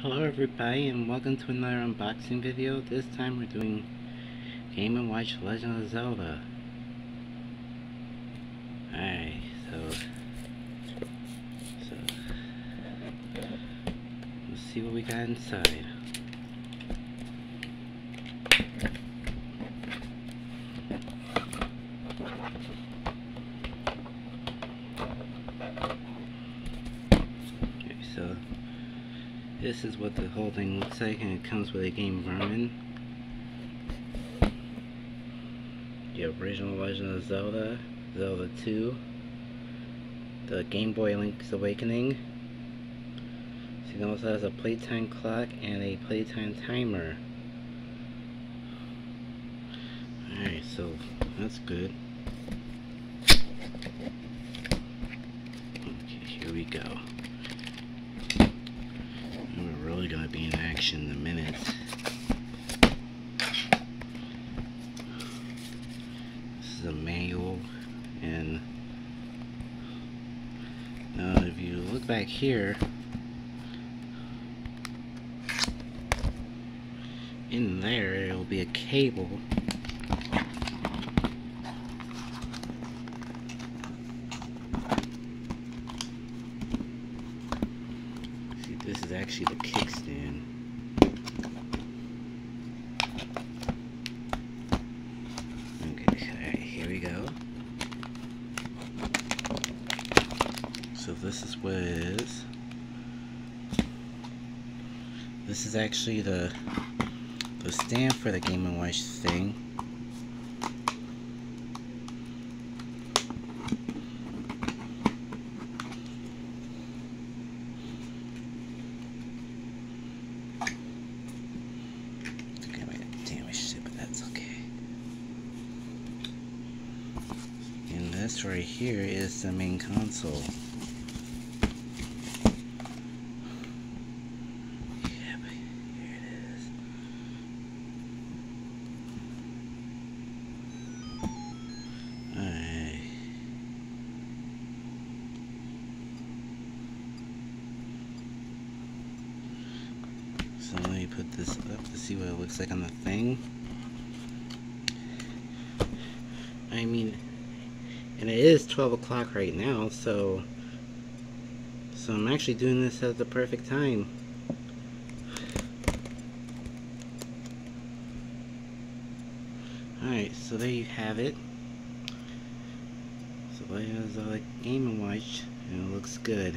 Hello everybody and welcome to another unboxing video. This time we're doing Game & Watch Legend of Zelda. Alright, so let's see what we got inside. Okay, so this is what the whole thing looks like, and it comes with a game version. The original Legend of Zelda, Zelda 2, the Game Boy Link's Awakening. So it also has a playtime clock and a playtime timer. Alright, so that's good. Okay, here we go. We're really going to be in action in a minute. This is a manual, and now if you look back here, in there will be a cable. See, this is actually the kickstand. Okay, alright, here we go. So this is what it is. This is actually the stand for the Game & Watch thing. Okay, I got damaged it, but that's okay. And this right here is the main console. So let me put this up to see what it looks like on the thing. I mean, and it is 12 o'clock right now, so I'm actually doing this at the perfect time. Alright, so there you have it. So there's a Game & Watch, and it looks good.